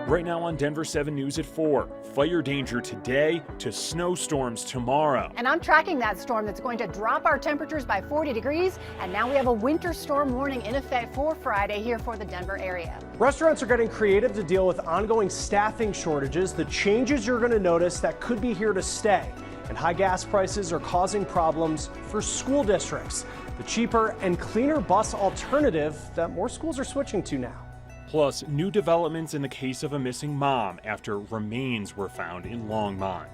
Right now on Denver 7 News at 4, fire danger today to snowstorms tomorrow. And I'm tracking that storm that's going to drop our temperatures by 40 degrees. And now we have a winter storm warning in effect for Friday here for the Denver area. Restaurants are getting creative to deal with ongoing staffing shortages. The changes you're going to notice that could be here to stay. And high gas prices are causing problems for school districts. The cheaper and cleaner bus alternative that more schools are switching to now. Plus, new developments in the case of a missing mom after remains were found in Longmont.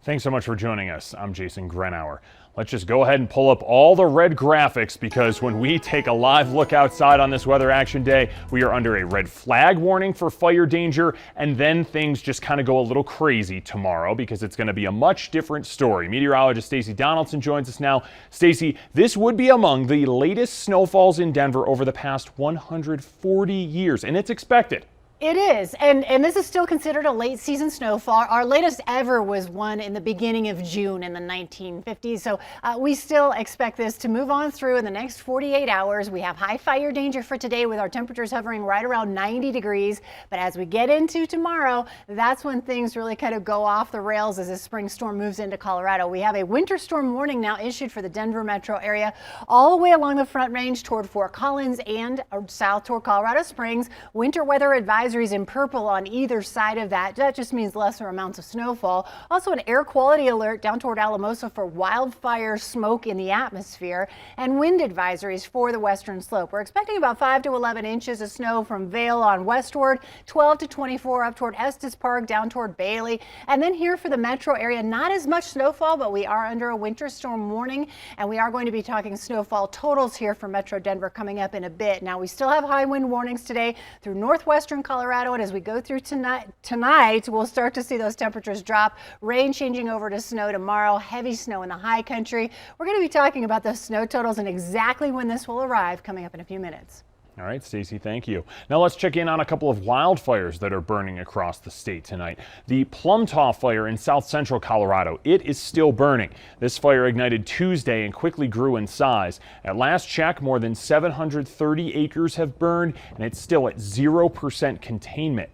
Thanks so much for joining us. I'm Jason Grenauer. Let's just go ahead and pull up all the red graphics, because when we take a live look outside on this Weather Action Day, we are under a red flag warning for fire danger, and then things just kind of go a little crazy tomorrow because it's going to be a much different story. Meteorologist Stacey Donaldson joins us now. Stacey, this would be among the latest snowfalls in Denver over the past 140 years, and it's expected. It is, and this is still considered a late season snowfall. Our latest ever was one in the beginning of June in the 1950s, so we still expect this to move on through in the next 48 hours. We have high fire danger for today with our temperatures hovering right around 90 degrees, but as we get into tomorrow, that's when things really kind of go off the rails as this spring storm moves into Colorado. We have a winter storm warning now issued for the Denver metro area all the way along the Front Range toward Fort Collins and south toward Colorado Springs. Winter weather advisories in purple on either side of that. That just means lesser amounts of snowfall. Also an air quality alert down toward Alamosa for wildfire smoke in the atmosphere, and wind advisories for the western slope. We're expecting about 5 to 11 inches of snow from Vail on westward, 12 to 24 up toward Estes Park, down toward Bailey. And then here for the metro area, not as much snowfall, but we are under a winter storm warning, and we are going to be talking snowfall totals here for Metro Denver coming up in a bit. Now we still have high wind warnings today through northwestern Colorado, and as we go through tonight, we'll start to see those temperatures drop. Rain changing over to snow tomorrow, heavy snow in the high country. We're going to be talking about those snow totals and exactly when this will arrive coming up in a few minutes. All right, Stacey, thank you. Now let's check in on a couple of wildfires that are burning across the state tonight. The Plum fire in south central Colorado, it is still burning. This fire ignited Tuesday and quickly grew in size. At last check, more than 730 acres have burned, and it's still at 0% containment.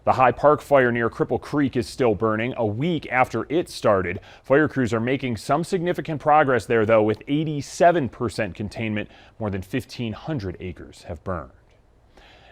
The High Park fire near Cripple Creek is still burning a week after it started. Fire crews are making some significant progress there, though, with 87% containment. More than 1,500 acres have burned.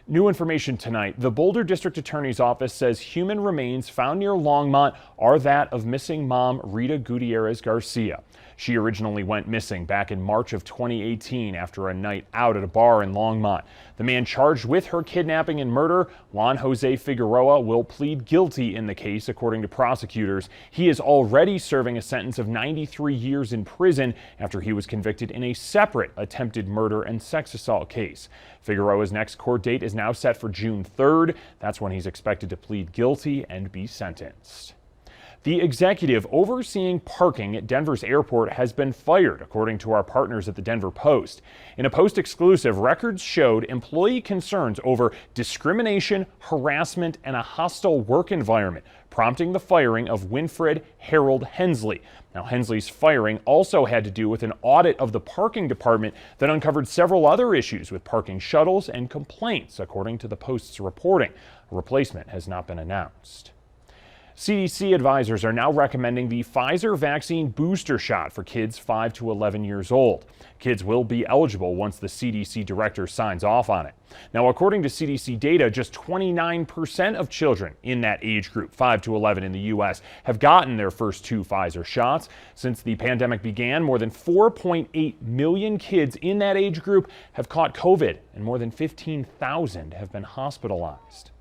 New information tonight. The Boulder District Attorney's Office says human remains found near Longmont are that of missing mom Rita Gutierrez Garcia. She originally went missing back in March of 2018 after a night out at a bar in Longmont. The man charged with her kidnapping and murder, Juan Jose Figueroa, will plead guilty in the case, according to prosecutors. He is already serving a sentence of 93 years in prison after he was convicted in a separate attempted murder and sex assault case. Figueroa's next court date is now set for June 3rd. That's when he's expected to plead guilty and be sentenced. The executive overseeing parking at Denver's airport has been fired, according to our partners at the Denver Post. In a Post exclusive, records showed employee concerns over discrimination, harassment, and a hostile work environment, prompting the firing of Winfred Harold Hensley. Now, Hensley's firing also had to do with an audit of the parking department that uncovered several other issues with parking shuttles and complaints, according to the Post's reporting. A replacement has not been announced. CDC advisors are now recommending the Pfizer vaccine booster shot for kids 5 to 11 years old. Kids will be eligible once the CDC director signs off on it. Now, according to CDC data, just 29% of children in that age group, 5 to 11 in the U.S., have gotten their first 2 Pfizer shots. Since the pandemic began, more than 4.8 million kids in that age group have caught COVID, and more than 15,000 have been hospitalized.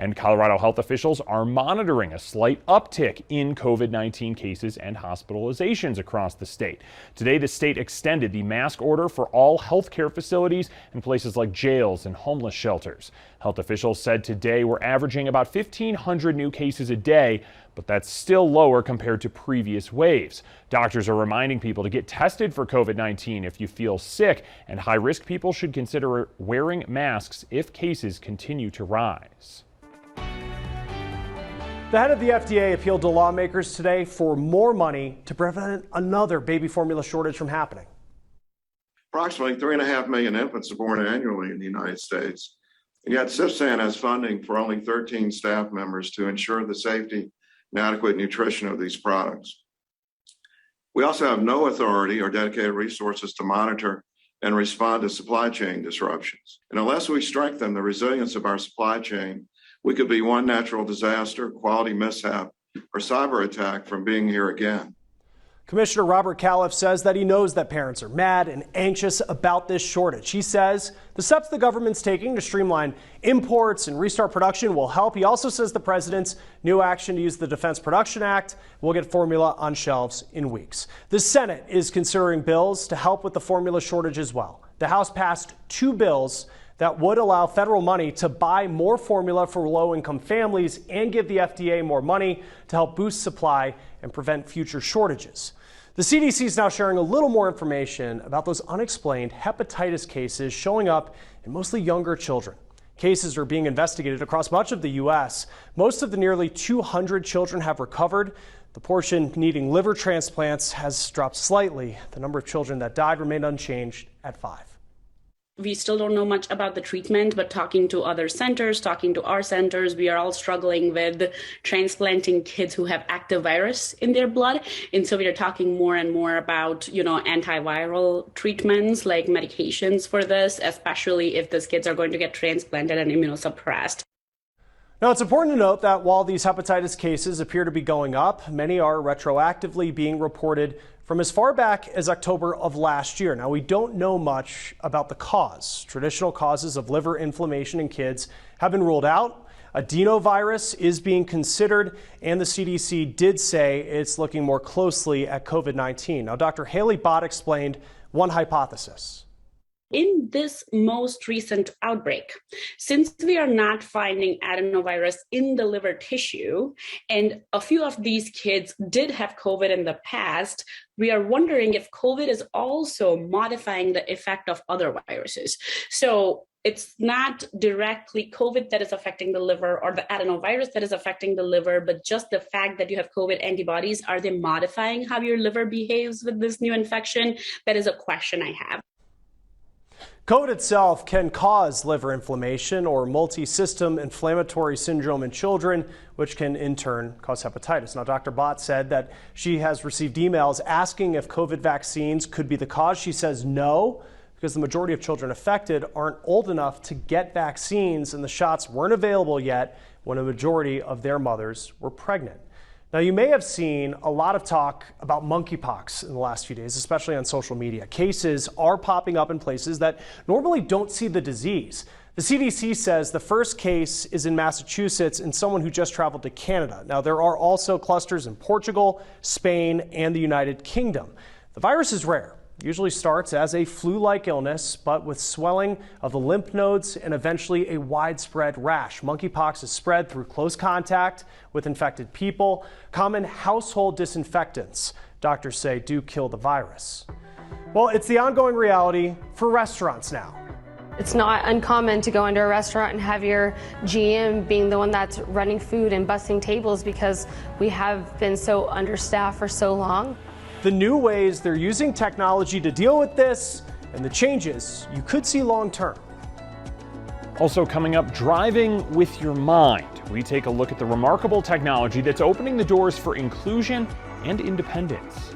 And Colorado health officials are monitoring a slight uptick in COVID-19 cases and hospitalizations across the state. Today, the state extended the mask order for all healthcare facilities and places like jails and homeless shelters. Health officials said today we're averaging about 1,500 new cases a day, but that's still lower compared to previous waves. Doctors are reminding people to get tested for COVID-19 if you feel sick, and high-risk people should consider wearing masks if cases continue to rise. The head of the FDA appealed to lawmakers today for more money to prevent another baby formula shortage from happening. Approximately 3.5 million infants are born annually in the United States, and yet CFSAN has funding for only 13 staff members to ensure the safety and adequate nutrition of these products. We also have no authority or dedicated resources to monitor and respond to supply chain disruptions. And unless we strengthen the resilience of our supply chain, we could be one natural disaster, quality mishap, or cyber attack from being here again. Commissioner Robert Califf says that he knows that parents are mad and anxious about this shortage. He says the steps the government's taking to streamline imports and restart production will help. He also says the president's new action to use the Defense Production Act will get formula on shelves in weeks. The Senate is considering bills to help with the formula shortage as well. The House passed 2 bills that would allow federal money to buy more formula for low-income families and give the FDA more money to help boost supply and prevent future shortages. The CDC is now sharing a little more information about those unexplained hepatitis cases showing up in mostly younger children. Cases are being investigated across much of the U.S. Most of the nearly 200 children have recovered. The portion needing liver transplants has dropped slightly. The number of children that died remained unchanged at 5. We still don't know much about the treatment, but talking to other centers, talking to our centers, we are all struggling with transplanting kids who have active virus in their blood. And so we are talking more and more about, antiviral treatments like medications for this, especially if these kids are going to get transplanted and immunosuppressed. Now, it's important to note that while these hepatitis cases appear to be going up, many are retroactively being reported from as far back as October of last year. Now, we don't know much about the cause. Traditional causes of liver inflammation in kids have been ruled out. Adenovirus is being considered, and the CDC did say it's looking more closely at COVID-19. Now, Dr. Haley Bott explained one hypothesis. In this most recent outbreak, since we are not finding adenovirus in the liver tissue, and a few of these kids did have COVID in the past, we are wondering if COVID is also modifying the effect of other viruses. So it's not directly COVID that is affecting the liver or the adenovirus that is affecting the liver, but just the fact that you have COVID antibodies, are they modifying how your liver behaves with this new infection? That is a question I have. COVID itself can cause liver inflammation or multi-system inflammatory syndrome in children, which can in turn cause hepatitis. Now, Dr. Bott said that she has received emails asking if COVID vaccines could be the cause. She says no, because the majority of children affected aren't old enough to get vaccines, and the shots weren't available yet when a majority of their mothers were pregnant. Now, you may have seen a lot of talk about monkeypox in the last few days, especially on social media. Cases are popping up in places that normally don't see the disease. The CDC says the first case is in Massachusetts in someone who just traveled to Canada. Now, there are also clusters in Portugal, Spain, and the United Kingdom. The virus is rare. Usually starts as a flu-like illness, but with swelling of the lymph nodes and eventually a widespread rash. Monkeypox is spread through close contact with infected people. Common household disinfectants, doctors say, do kill the virus. Well, it's the ongoing reality for restaurants now. It's not uncommon to go into a restaurant and have your GM being the one that's running food and bussing tables because we have been so understaffed for so long. The new ways they're using technology to deal with this and the changes you could see long term. Also coming up, driving with your mind. We take a look at the remarkable technology that's opening the doors for inclusion and independence.